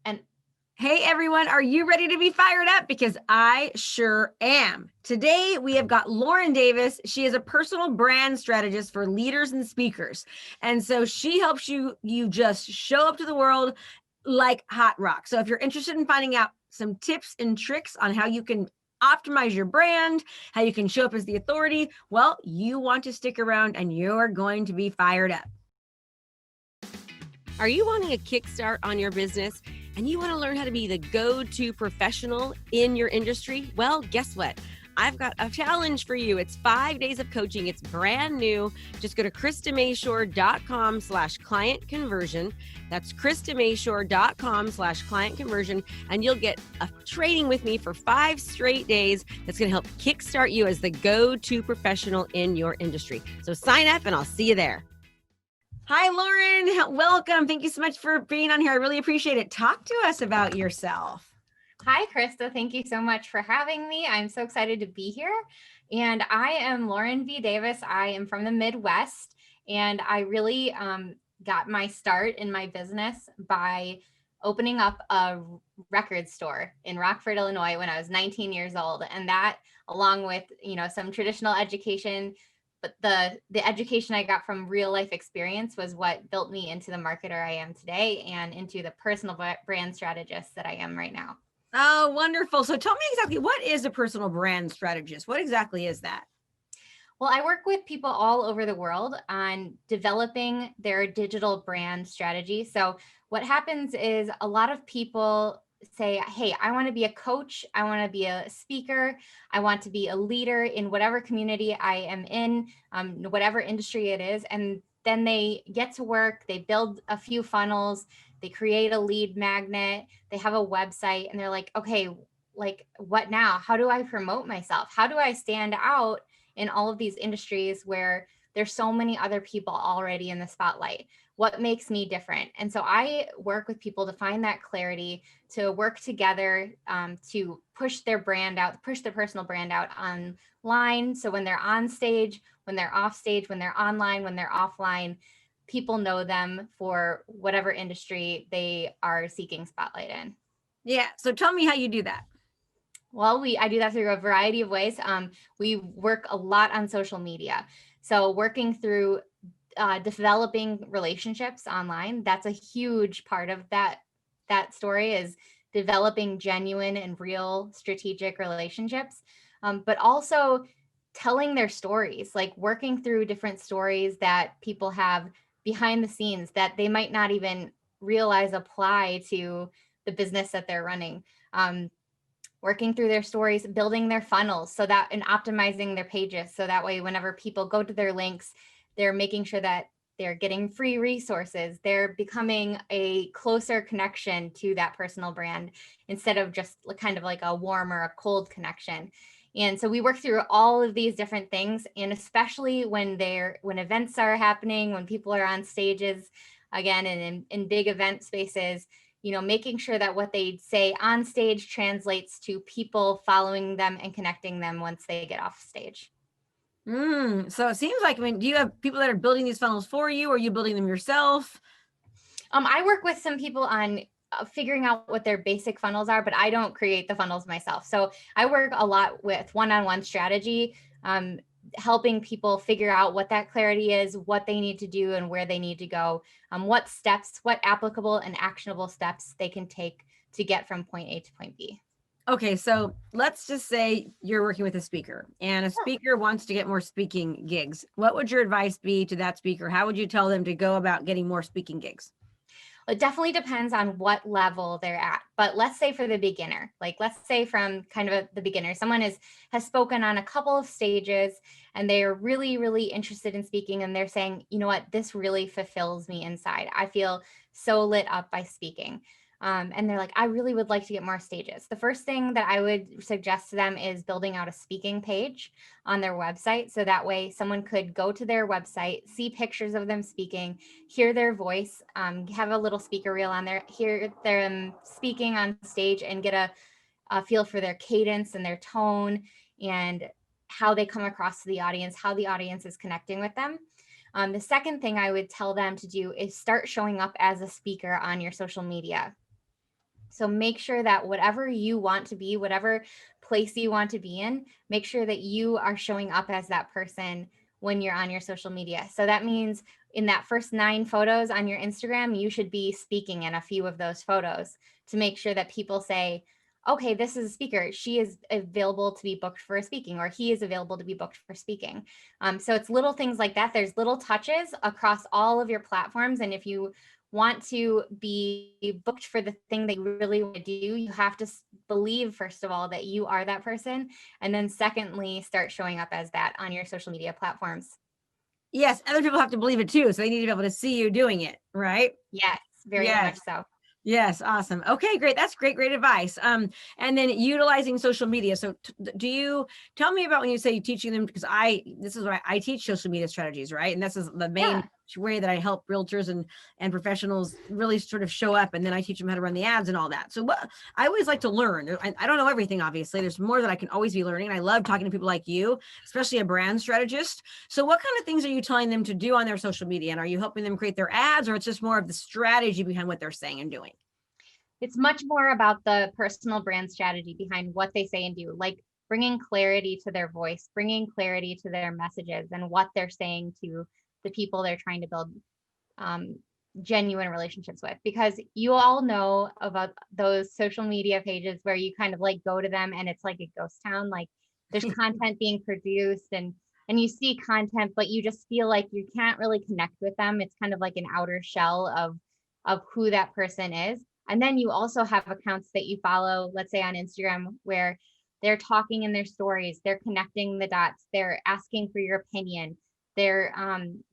And hey everyone, are you ready to be fired up? Because I sure am. Today we have got Lauren Davis. She is a personal brand strategist for leaders and speakers. And so she helps you just show up to the world like hot rock. So if you're interested in finding out some tips and tricks on how you can optimize your brand, how you can show up as the authority, well, you want to stick around and you're going to be fired up. Are you wanting a kickstart on your business and you want to learn how to be the go-to professional in your industry? Well, guess what? I've got a challenge for you. It's 5 days of coaching. It's brand new. Just go to KristaMashore.com/client conversion. That's KristaMashore.com/client conversion. And you'll get a training with me for 5 straight days that's going to help kickstart you as the go-to professional in your industry. So sign up and I'll see you there. Hi, Lauren. Welcome. Thank you so much for being on here. I really appreciate it. Talk to us about yourself. hi, Krista. Thank you so much for having me. I'm so excited to be here. And I am Lauren V. Davis. I am from the Midwest, and I really got my start in my business by opening up a record store in Rockford, Illinois when I was 19 years old. And that, along with, some traditional education, but the education I got from real life experience was what built me into the marketer I am today and into the personal brand strategist that I am right now. Oh, wonderful. So tell me exactly, what is a personal brand strategist? What exactly is that? Well, I work with people all over the world on developing their digital brand strategy. So what happens is a lot of people say, hey, I want to be a coach. I want to be a speaker. I want to be a leader in whatever community I am in, whatever industry it is. And then they get to work, they build a few funnels, they create a lead magnet, they have a website, and they're like, okay, like what now? How do I promote myself? How do I stand out in all of these industries where there's so many other people already in the spotlight? What makes me different? And so I work with people to find that clarity, to work together to push their brand out, push their personal brand out online. So when they're on stage, when they're off stage, when they're online, when they're offline, people know them for whatever industry they are seeking spotlight in. Yeah. So tell me how you do that. Well, I do that through a variety of ways. We work a lot on social media. So working through developing relationships online, that's a huge part of that story, is developing genuine and real strategic relationships, but also telling their stories, like working through different stories that people have behind the scenes that they might not even realize apply to the business that they're running. Working through their stories, building their funnels and optimizing their pages. So that way, whenever people go to their links, they're making sure that they're getting free resources. They're becoming a closer connection to that personal brand instead of just kind of like a warm or a cold connection. And so we work through all of these different things. And especially when events are happening, when people are on stages, again, and in big event spaces, making sure that what they say on stage translates to people following them and connecting them once they get off stage. So it seems like, do you have people that are building these funnels for you, or are you building them yourself? I work with some people on figuring out what their basic funnels are, but I don't create the funnels myself. So I work a lot with one-on-one strategy, helping people figure out what that clarity is, what they need to do and where they need to go, what applicable and actionable steps they can take to get from point A to point B. Okay, so let's just say you're working with a speaker and a speaker wants to get more speaking gigs. What would your advice be to that speaker? How would you tell them to go about getting more speaking gigs? It definitely depends on what level they're at. But let's say for the beginner, let's say from kind of the beginner, someone has spoken on a couple of stages and they're really, really interested in speaking. And they're saying, you know what, this really fulfills me inside. I feel so lit up by speaking. And they're like, I really would like to get more stages. The first thing that I would suggest to them is building out a speaking page on their website. So that way someone could go to their website, see pictures of them speaking, hear their voice, have a little speaker reel on there, hear them speaking on stage and get a feel for their cadence and their tone and how they come across to the audience, how the audience is connecting with them. The second thing I would tell them to do is start showing up as a speaker on your social media. So make sure that whatever you want to be, whatever place you want to be in, make sure that you are showing up as that person when you're on your social media. So that means in that first 9 photos on your Instagram, you should be speaking in a few of those photos to make sure that people say, okay, this is a speaker. She is available to be booked for speaking, or he is available to be booked for speaking. So it's little things like that. There's little touches across all of your platforms. And if you want to be booked for the thing that you really want to do, you have to believe, first of all, that you are that person. And then secondly, start showing up as that on your social media platforms. Yes, other people have to believe it too. So they need to be able to see you doing it, right? Yes, very much so. Yes, awesome. Okay, great. That's great advice. And then utilizing social media. So do you tell me about when you say teaching them, because this is why I teach social media strategies, right? And this is the main way that I help realtors and professionals really sort of show up, and then I teach them how to run the ads and all that. So what I always like to learn. I don't know everything, obviously. There's more that I can always be learning. And I love talking to people like you, especially a brand strategist. So what kind of things are you telling them to do on their social media? And are you helping them create their ads, or it's just more of the strategy behind what they're saying and doing? It's much more about the personal brand strategy behind what they say and do, like bringing clarity to their voice, bringing clarity to their messages and what they're saying to the people they're trying to build genuine relationships with. Because you all know about those social media pages where you kind of like go to them and it's like a ghost town, like there's content being produced and you see content, but you just feel like you can't really connect with them. It's kind of like an outer shell of who that person is. And then you also have accounts that you follow, let's say on Instagram, where they're talking in their stories, they're connecting the dots, they're asking for your opinion, they're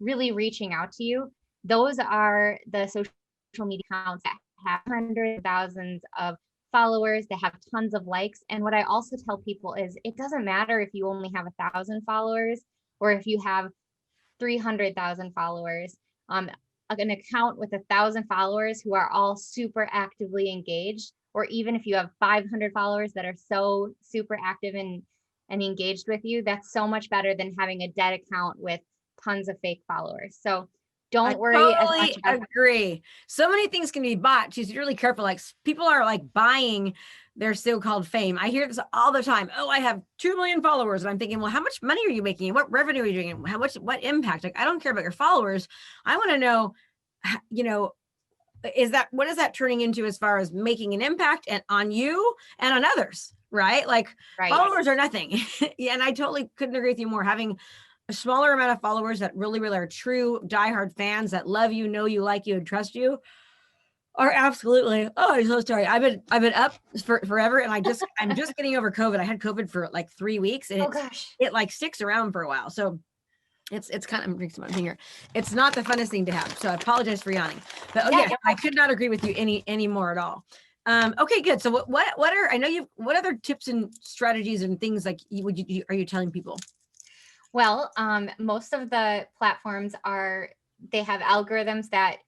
really reaching out to you. Those are the social media accounts that have hundreds of thousands of followers, that have tons of likes. And what I also tell people is it doesn't matter if you only have 1,000 followers or if you have 300,000 followers. An account with 1,000 followers who are all super actively engaged, or even if you have 500 followers that are so super active and engaged with you, that's so much better than having a dead account with tons of fake followers. So don't worry as much about agree. So many things can be bought. She's really careful. Like people are like buying their so-called fame. I hear this all the time. Oh, I have 2 million followers. And I'm thinking, well, how much money are you making? What revenue are you doing? What impact? Like, I don't care about your followers. I want to know, what is that turning into as far as making an impact and on you and on others, right? Like followers are nothing. Yeah. And I totally couldn't agree with you more. Having a smaller amount of followers that really, really are true diehard fans that love you, know you, like you, and trust you are absolutely. Oh, I'm so sorry. I've been up for forever, and I'm just getting over COVID. I had COVID for like 3 weeks, and it like sticks around for a while. So it's kind of, I'm drinking some here. It's not the funnest thing to have. So I apologize for yawning. But I could not agree with you any more at all. Okay, good. So what other tips and strategies and things like are you telling people? Well, most of the platforms they have algorithms that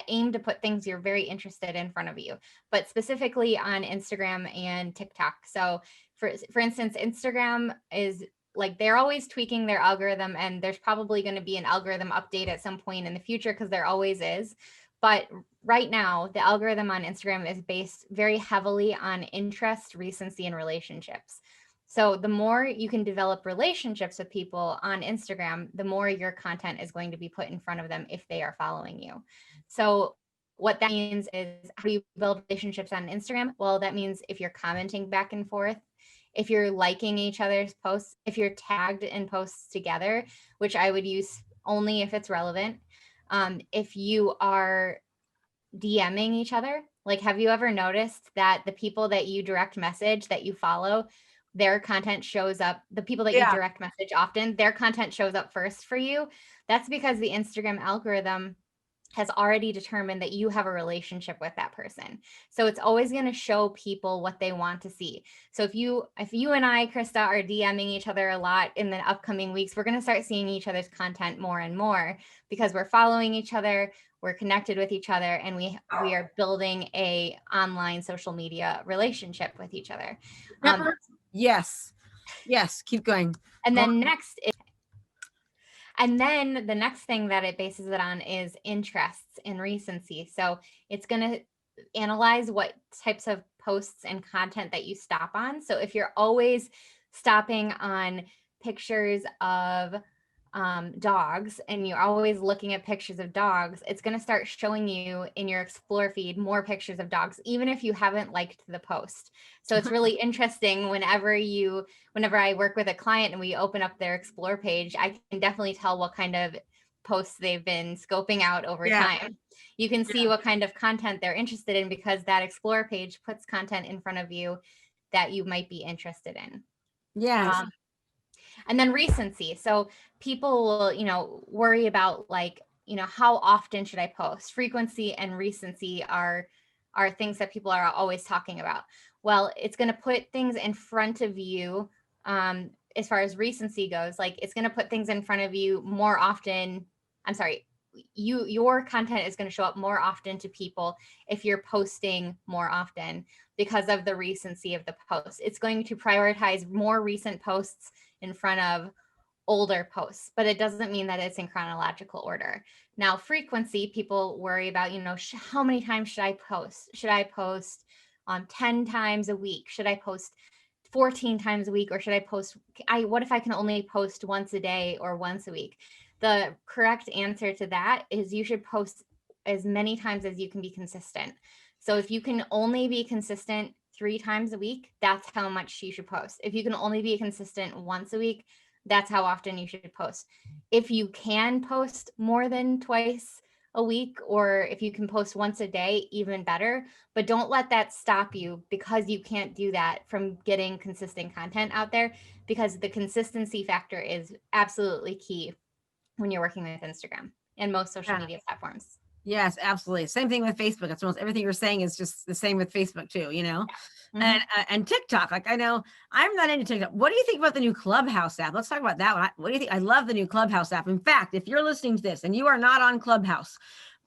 aim to put things you're very interested in front of you, but specifically on Instagram and TikTok. So for instance, Instagram is like, they're always tweaking their algorithm, and there's probably going to be an algorithm update at some point in the future, because there always is. But right now, the algorithm on Instagram is based very heavily on interest, recency, and relationships. So the more you can develop relationships with people on Instagram, the more your content is going to be put in front of them if they are following you. So what that means is, how do you build relationships on Instagram? Well, that means if you're commenting back and forth, if you're liking each other's posts, if you're tagged in posts together, which I would use only if it's relevant. If you are DMing each other, like, have you ever noticed that the people that you direct message, that you follow, their content shows up, the people that you direct message often, their content shows up first for you? That's because the Instagram algorithm has already determined that you have a relationship with that person. So it's always going to show people what they want to see. So if you and I, Krista, are DMing each other a lot in the upcoming weeks, we're going to start seeing each other's content more and more, because we're following each other, we're connected with each other, and we are building a online social media relationship with each other. Yes. Keep going. And then And then the next thing that it bases it on is interests and recency. So it's going to analyze what types of posts and content that you stop on. So if you're always stopping on pictures of dogs and you're always looking at pictures of dogs, it's going to start showing you in your explore feed more pictures of dogs, even if you haven't liked the post. So it's really interesting whenever I work with a client and we open up their explore page, I can definitely tell what kind of posts they've been scoping out over time. You can see what kind of content they're interested in because that explore page puts content in front of you that you might be interested in. Yes. And then recency. So people will, worry about like, how often should I post? Frequency and recency are things that people are always talking about. Well, it's going to put things in front of you. As far as recency goes, like it's going to put things in front of you more often. I'm sorry, your content is going to show up more often to people if you're posting more often because of the recency of the post. It's going to prioritize more recent posts in front of older posts, but it doesn't mean that it's in chronological order. Now, frequency, people worry about, how many times should I post? Should I post 10 times a week? Should I post 14 times a week? Or should I post, what if I can only post once a day or once a week? The correct answer to that is you should post as many times as you can be consistent. So if you can only be consistent 3 times a week, that's how much you should post. If you can only be consistent once a week, that's how often you should post. If you can post more than twice a week, or if you can post once a day, even better. But don't let that stop you because you can't do that from getting consistent content out there, because the consistency factor is absolutely key when you're working with Instagram and most social media platforms. Yes, absolutely. Same thing with Facebook. That's almost everything you're saying is just the same with Facebook too, Mm-hmm. And TikTok. Like I know I'm not into TikTok. What do you think about the new Clubhouse app? Let's talk about that one. What do you think? I love the new Clubhouse app. In fact, if you're listening to this and you are not on Clubhouse,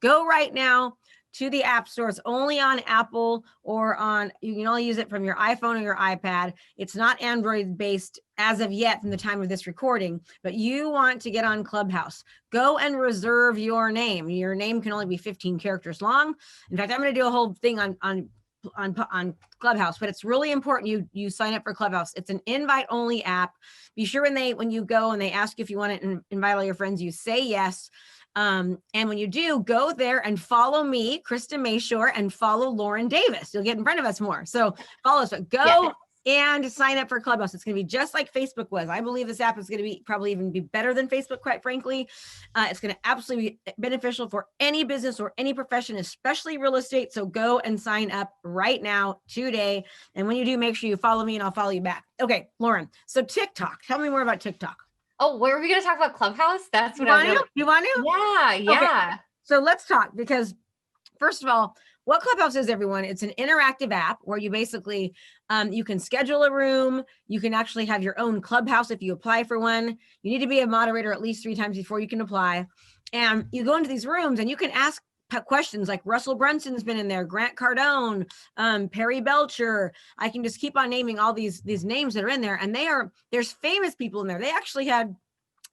go right now to the App Store. It's only on Apple you can only use it from your iPhone or your iPad. It's not Android based as of yet from the time of this recording, but you want to get on Clubhouse. Go and reserve your name. Your name can only be 15 characters long. In fact, I'm going to do a whole thing on Clubhouse, but it's really important you sign up for Clubhouse. It's an invite only app. Be sure when you go and they ask you if you want to invite all your friends, you say yes. And when you do, go there and follow me, Krista Mashore, and follow Lauren Davis. You'll get in front of us more. So follow us, but go and sign up for Clubhouse. It's going to be just like Facebook was. I believe this app is going to be probably even be better than Facebook, quite frankly. It's going to absolutely be beneficial for any business or any profession, especially real estate. So go and sign up right now, today. And when you do, make sure you follow me and I'll follow you back. Okay, Lauren. So TikTok, tell me more about TikTok. Oh, were we going to talk about Clubhouse? That's what you want to? Yeah. Okay. So let's talk, because first of all, what Clubhouse is, everyone, it's an interactive app where you basically, you can schedule a room. You can actually have your own Clubhouse if you apply for one. You need to be a moderator at least 3 times before you can apply. And you go into these rooms and you can ask questions like Russell Brunson's been in there, Grant Cardone, Perry Belcher. I can just keep on naming all these names that are in there. And there's famous people in there. They actually had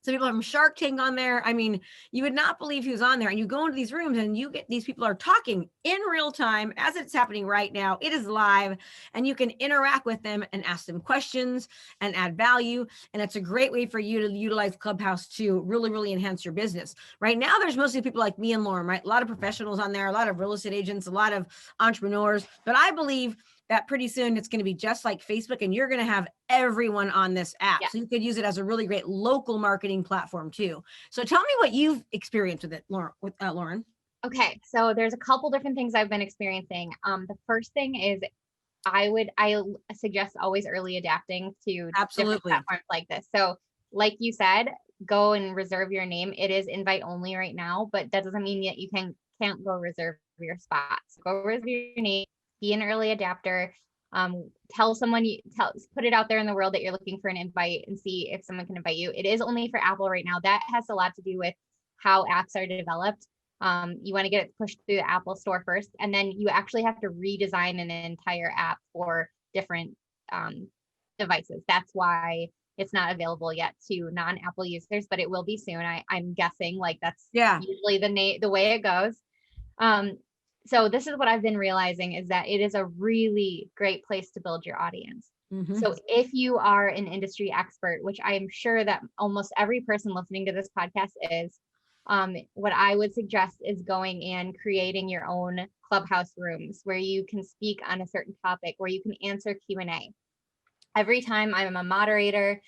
some people from Shark Tank on there. I mean, you would not believe who's on there. And you go into these rooms and you get these people are talking in real time as it's happening right now. It is live and you can interact with them and ask them questions and add value. And it's a great way for you to utilize Clubhouse to really, really enhance your business. Right now, there's mostly people like me and Lauren, right? A lot of professionals on there, a lot of real estate agents, a lot of entrepreneurs. But I believe that pretty soon it's going to be just like Facebook and you're going to have everyone on this app. Yeah. So you could use it as a really great local marketing platform too. So tell me what you've experienced with it, Lauren. Okay. So there's a couple different things I've been experiencing. The first thing is I suggest always early adapting to different platforms like this. So like you said, go and reserve your name. It is invite only right now, but that doesn't mean that you can't go reserve your spot. So go reserve your name. Be an early adapter. Tell someone, put it out there in the world that you're looking for an invite and see if someone can invite you. It is only for Apple right now. That has a lot to do with how apps are developed. You want to get it pushed through the Apple store first, and then you actually have to redesign an entire app for different devices. That's why it's not available yet to non-Apple users, but it will be soon. I'm guessing, like that's usually the way it goes. So this is what I've been realizing, is that it is a really great place to build your audience. So if you are an industry expert, which I am sure that almost every person listening to this podcast is, what I would suggest is going and creating your own Clubhouse rooms where you can speak on a certain topic, where you can answer Q&A. Every time I'm a moderator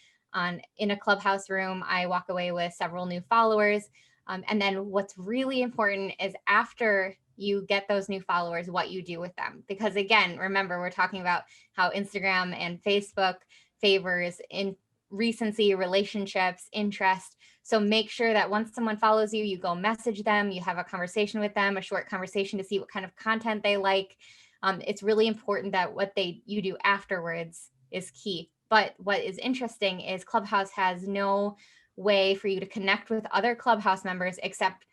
in a Clubhouse room, I walk away with several new followers. And then what's really important is after you get those new followers, what you do with them. Because again, remember, we're talking about how Instagram and Facebook favors in recency, relationships, interest. So make sure that once someone follows you, you go message them, you have a conversation with them, a short conversation to see what kind of content they like. It's really important that what you do afterwards is key. But what is interesting is Clubhouse has no way for you to connect with other Clubhouse members except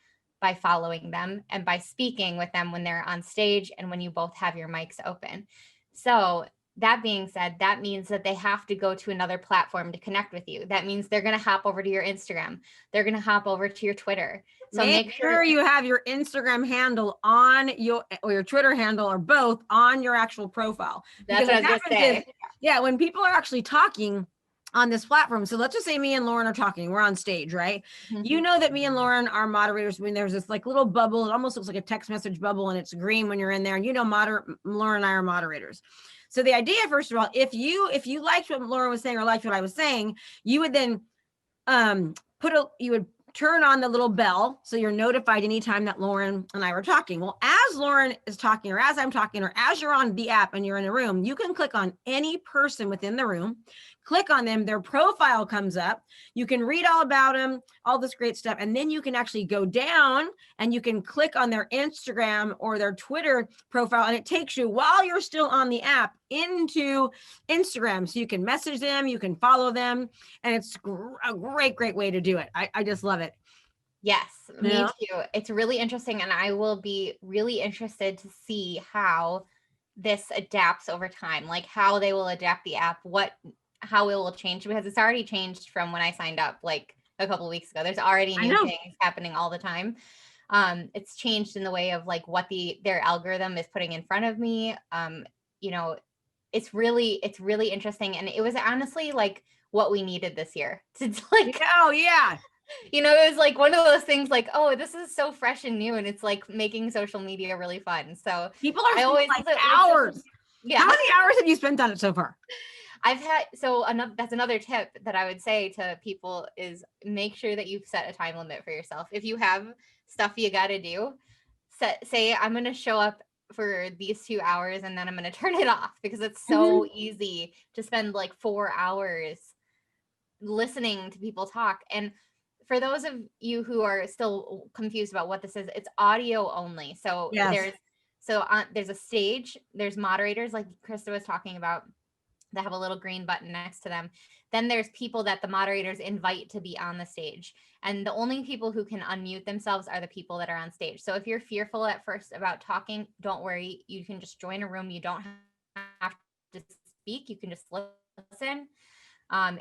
by following them and by speaking with them when they're on stage and when you both have your mics open. So that being said, that means that they have to go to another platform to connect with you. That means they're going to hop over to your Instagram. They're going to hop over to your Twitter. So make sure you have your Instagram handle on your Twitter handle, or both, on your actual profile. That's what I was going to say. Yeah, when people are actually talking on this platform. So let's just say me and Lauren are talking. We're on stage, right? You know that me and Lauren are moderators. When there's this like little bubble, it almost looks like a text message bubble, and it's green when you're in there. And you know, Lauren and I are moderators. So the idea, first of all, if you liked what Lauren was saying or liked what I was saying, you would then you would turn on the little bell so you're notified anytime that Lauren and I were talking. Well, as Lauren is talking, or as I'm talking, or as you're on the app and you're in a room, you can click on any person within the room, click on them, their profile comes up, you can read all about them, all this great stuff, and then you can actually go down and you can click on their Instagram or their Twitter profile, and it takes you, while you're still on the app, into Instagram. So you can message them, you can follow them, and it's a great way to do it. I just love it. Yes, me too. It's really interesting, and I will be really interested to see how this adapts over time, like how they will adapt the app, how it will change, because it's already changed from when I signed up like a couple of weeks ago. There's already new things happening all the time. It's changed in the way of like what their algorithm is putting in front of me. It's really interesting, and it was honestly like what we needed this year. It's like, oh yeah. It was like one of those things like, oh, this is so fresh and new, and it's like making social media really fun. So people are always like hours. Yeah. How many hours have you spent on it so far? That's another tip that I would say to people is make sure that you set a time limit for yourself. If you have stuff you got to do, say I'm going to show up for these 2 hours and then I'm going to turn it off, because it's so easy to spend like 4 hours listening to people talk. And for those of you who are still confused about what this is, it's audio only. So there's a stage, there's moderators like Krista was talking about that have a little green button next to them. Then there's people that the moderators invite to be on the stage. And the only people who can unmute themselves are the people that are on stage. So if you're fearful at first about talking, don't worry. You can just join a room. You don't have to speak. You can just listen.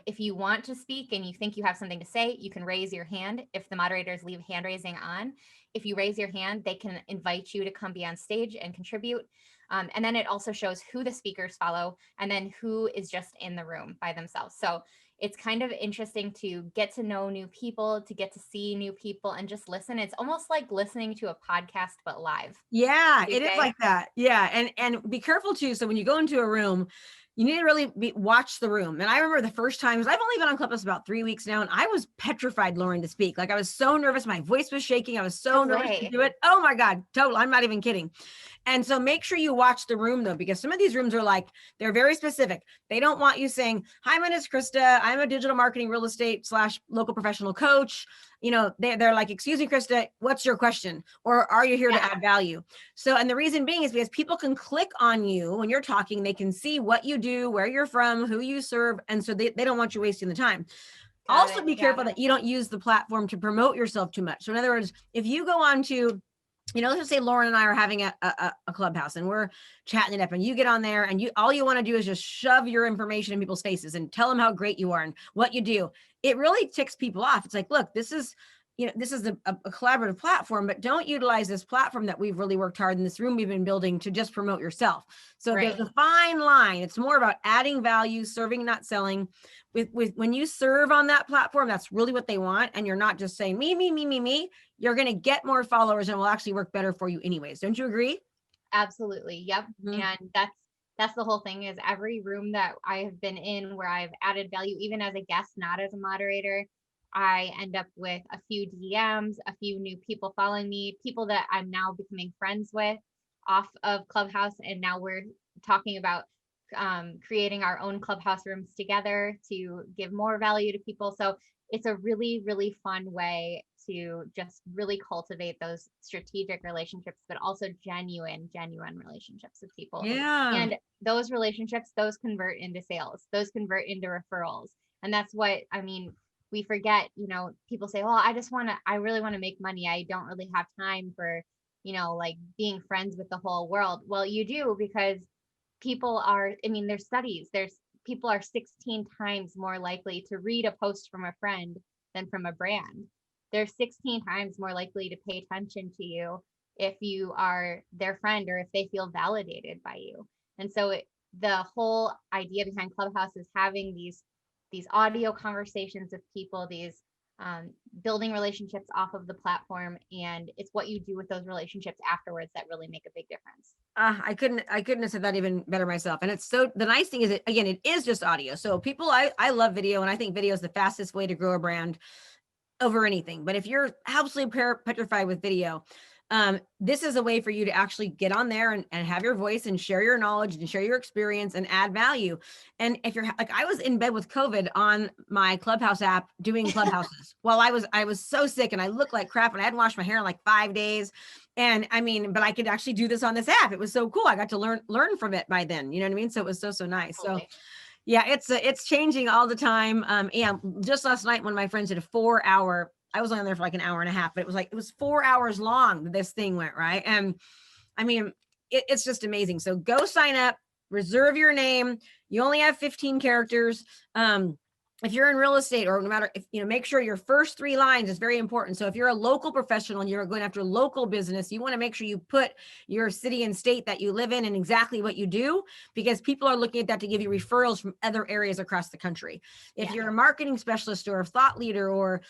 If you want to speak and you think you have something to say, you can raise your hand. If the moderators leave hand raising on, if you raise your hand, they can invite you to come be on stage and contribute. And then it also shows who the speakers follow and then who is just in the room by themselves. So it's kind of interesting to get to know new people, to get to see new people and just listen. It's almost like listening to a podcast, but live. Yeah, it is like that. Yeah. And be careful too. So when you go into a room, you need to really watch the room. And I remember the first time, because I've only been on Clubhouse about 3 weeks now, and I was petrified, Lauren, to speak. Like I was so nervous. My voice was shaking. I was so nervous to do it. Oh my God, total. I'm not even kidding. And so make sure you watch the room though, because some of these rooms are like, they're very specific. They don't want you saying, hi, my name is Krista. I'm a digital marketing real estate / local professional coach. They're like, excuse me, Krista, what's your question? Or are you here to add value? So, and the reason being is because people can click on you when you're talking. They can see what you do, where you're from, who you serve. And so they don't want you wasting the time. Also be careful that you don't use the platform to promote yourself too much. So in other words, if you go on to, let's just say Lauren and I are having a Clubhouse and we're chatting it up, and you get on there and all you want to do is just shove your information in people's faces and tell them how great you are and what you do. It really ticks people off. It's like, look, this is, this is a collaborative platform, but don't utilize this platform that we've really worked hard in this room we've been building to just promote yourself. So there's a fine line. It's more about adding value, serving, not selling. With when you serve on that platform, that's really what they want. And you're not just saying me. You're going to get more followers and will actually work better for you anyways. Don't you agree? Absolutely. Yep. Mm-hmm. And that's the whole thing, is every room that I have been in where I've added value, even as a guest, not as a moderator, I end up with a few DMs, a few new people following me, people that I'm now becoming friends with off of Clubhouse. And now we're talking about creating our own Clubhouse rooms together to give more value to people. So it's a really, really fun way to just really cultivate those strategic relationships, but also genuine relationships with people. Yeah. And those relationships, those convert into sales, those convert into referrals. And that's what, I mean, we forget, people say, well, I really want to make money. I don't really have time for, like being friends with the whole world. Well, you do, because there's studies, people are 16 times more likely to read a post from a friend than from a brand. They're 16 times more likely to pay attention to you if you are their friend, or if they feel validated by you. And so the whole idea behind Clubhouse is having these audio conversations with people, these building relationships off of the platform, and it's what you do with those relationships afterwards that really make a big difference. I couldn't have said that even better myself. And it's so, the nice thing is, again, it is just audio. So people, I love video, and I think video is the fastest way to grow a brand over anything. But if you're absolutely petrified with video, this is a way for you to actually get on there and have your voice and share your knowledge and share your experience and add value. And if you're like, I was in bed with COVID on my Clubhouse app doing Clubhouses while I was so sick and I looked like crap and I hadn't washed my hair in like 5 days. And but I could actually do this on this app. It was so cool. I got to learn from it by then, you know what I mean? So it was so nice. So yeah, it's changing all the time. Just last night, one of my friends did a 4-hour, I was only on there for like an hour and a half, but it was 4 hours long that this thing went, right? And I mean, it's just amazing. So go sign up, reserve your name. You only have 15 characters. If you're in real estate, or no matter if, make sure your first 3 lines is very important. So if you're a local professional and you're going after local business, you want to make sure you put your city and state that you live in and exactly what you do, because people are looking at that to give you referrals from other areas across the country. If you're a marketing specialist or a thought leader, or,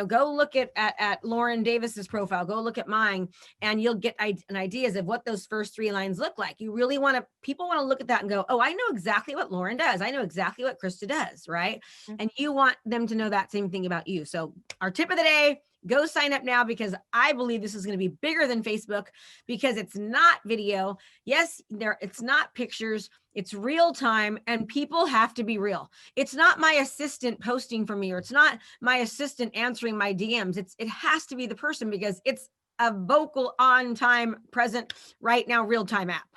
go look at Lauren Davis's profile, go look at mine, and you'll get an ideas of what those first 3 lines look like. You really people want to look at that and go, oh, I know exactly what Lauren does. I know exactly what Krista does, right? Mm-hmm. And you want them to know that same thing about you. So our tip of the day, go sign up now, because I believe this is going to be bigger than Facebook, because it's not video. Yes, it's not pictures. It's real time, and people have to be real. It's not my assistant posting for me, or it's not my assistant answering my DMs. It has to be the person, because it's a vocal, on time, present, right now, real time app.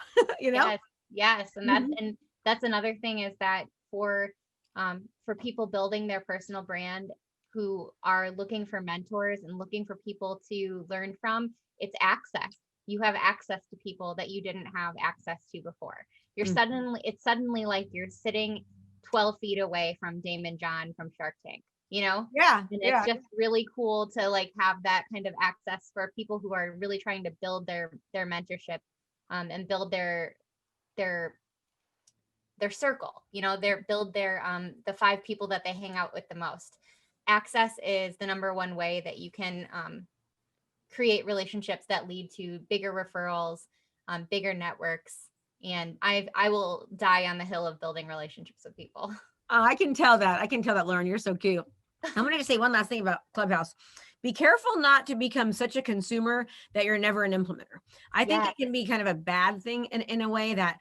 Yes. And that's another thing, is that for people building their personal brand who are looking for mentors and looking for people to learn from, it's access. You have access to people that you didn't have access to before. It's suddenly like you're sitting 12 feet away from Damon John from Shark Tank, Yeah. And it's just really cool to like have that kind of access for people who are really trying to build their mentorship, and build their circle, build the 5 people that they hang out with the most. Access is the number one way that you can create relationships that lead to bigger referrals, bigger networks. And I will die on the hill of building relationships with people. I can tell that, Lauren. You're so cute. I'm going to say one last thing about Clubhouse. Be careful not to become such a consumer that you're never an implementer. I think it can be kind of a bad thing in a way, that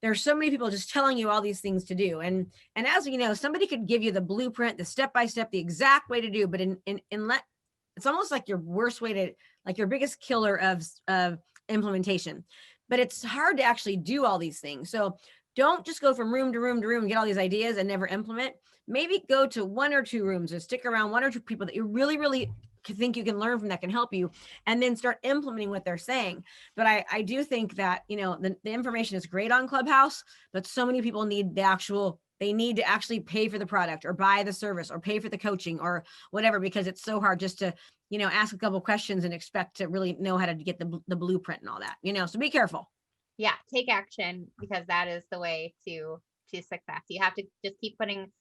there's so many people just telling you all these things to do. And as you know, somebody could give you the blueprint, the step-by-step, the exact way to do, but it's almost like your worst way to, like your biggest killer of implementation. But it's hard to actually do all these things. So don't just go from room to room to room and get all these ideas and never implement. Maybe go to 1 or 2 rooms, or stick around 1 or 2 people that you really, really think you can learn from, that can help you, and then start implementing what they're saying. But I do think that, the information is great on Clubhouse, but so many people need the actual they need to actually pay for the product or buy the service or pay for the coaching or whatever, because it's so hard just to, ask a couple questions and expect to really know how to get the blueprint and all that, so be careful. Yeah. Take action, because that is the way to success. You have to just keep putting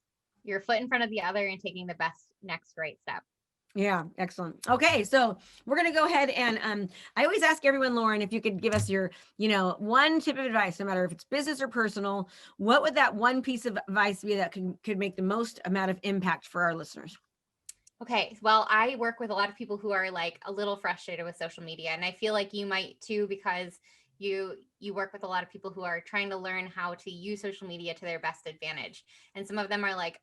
your foot in front of the other and taking the best next right step. Yeah. Excellent. Okay. So we're going to go ahead and, I always ask everyone, Lauren, if you could give us your, one tip of advice, no matter if it's business or personal, what would that one piece of advice be that could make the most amount of impact for our listeners? Okay. Well, I work with a lot of people who are like a little frustrated with social media, and I feel like you might too, because you work with a lot of people who are trying to learn how to use social media to their best advantage. And some of them are like,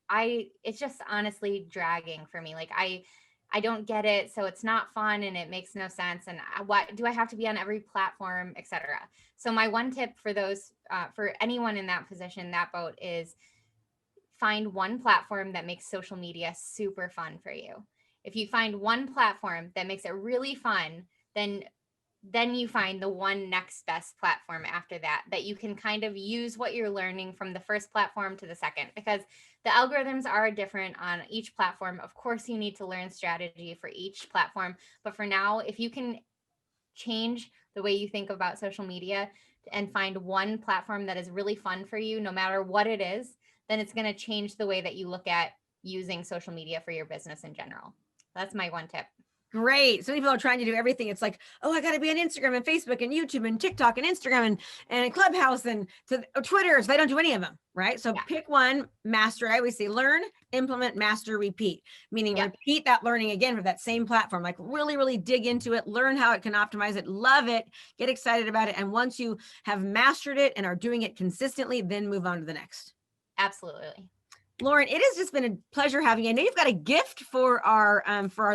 it's just honestly dragging for me. Like I don't get it. So it's not fun and it makes no sense. And what do I have to be on every platform, etc. So my one tip for those, for anyone in that position, that boat, is find one platform that makes social media super fun for you. If you find one platform that makes it really fun, then you find the one next best platform after that you can kind of use what you're learning from the first platform to the second, because the algorithms are different on each platform. Of course, you need to learn strategy for each platform. But for now, if you can change the way you think about social media and find one platform that is really fun for you, no matter what it is, then it's going to change the way that you look at using social media for your business in general. That's my one tip. Great. So many people are trying to do everything. It's like, oh, I got to be on Instagram and Facebook and YouTube and TikTok and Instagram and Clubhouse and Twitter. So they don't do any of them, right? So pick one, master. I always say learn, implement, master, repeat, meaning repeat that learning again for that same platform. Like really, really dig into it, learn how it can optimize it, love it, get excited about it. And once you have mastered it and are doing it consistently, then move on to the next. Absolutely. Lauren, it has just been a pleasure having you. I know you've got a gift for our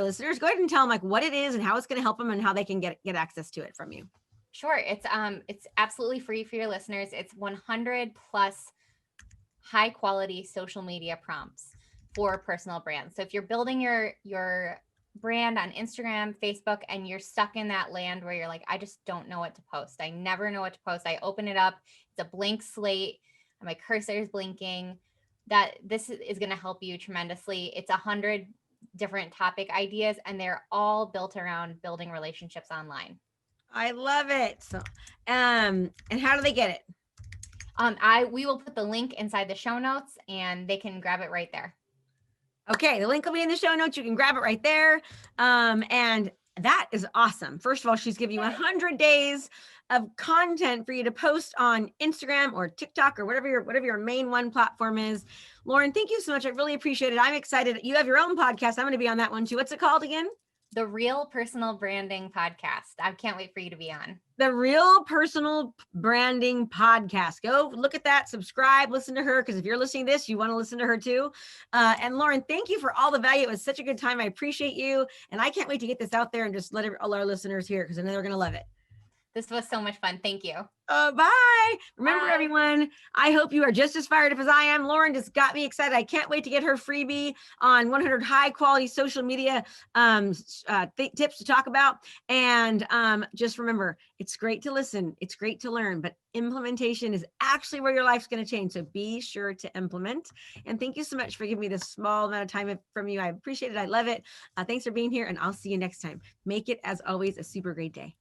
listeners. Go ahead and tell them like what it is and how it's going to help them and how they can get access to it from you. Sure. It's absolutely free for your listeners. It's 100 plus high quality social media prompts for personal brands. So if you're building your brand on Instagram, Facebook, and you're stuck in that land where you're like, I just don't know what to post. I never know what to post. I open it up. It's a blank slate. My cursor is blinking. That this is going to help you tremendously. It's 100 different topic ideas, and they're all built around building relationships online. I love it. So, and how do they get it? We will put the link inside the show notes, and they can grab it right there. Okay. The link will be in the show notes. You can grab it right there. And that is awesome. First of all, she's giving you 100 days of content for you to post on Instagram or TikTok or whatever your main one platform is. Lauren, thank you so much. I really appreciate it. I'm excited. You have your own podcast. I'm going to be on that one too. What's it called again? The Real Personal Branding Podcast. I can't wait for you to be on. The Real Personal Branding Podcast. Go look at that, subscribe, listen to her, because if you're listening to this, you want to listen to her too. And Lauren, thank you for all the value. It was such a good time. I appreciate you. And I can't wait to get this out there and just let all our listeners hear it, because I know they're going to love it. This was so much fun. Thank you. Bye. Remember, everyone, I hope you are just as fired up as I am. Lauren just got me excited. I can't wait to get her freebie on 100 high quality social media tips to talk about. And just remember, it's great to listen. It's great to learn, but implementation is actually where your life's going to change. So be sure to implement. And thank you so much for giving me this small amount of time from you. I appreciate it. I love it. Thanks for being here, and I'll see you next time. Make it, as always, a super great day.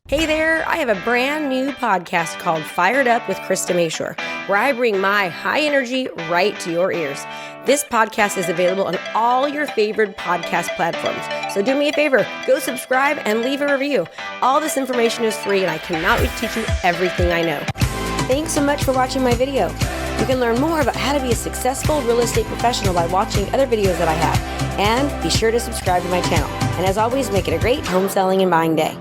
Hey there, I have a brand new podcast called Fired Up with Krista Mashore, where I bring my high energy right to your ears. This podcast is available on all your favorite podcast platforms. So do me a favor, go subscribe and leave a review. All this information is free, and I cannot wait to teach you everything I know. Thanks so much for watching my video. You can learn more about how to be a successful real estate professional by watching other videos that I have. And be sure to subscribe to my channel. And as always, make it a great home selling and buying day.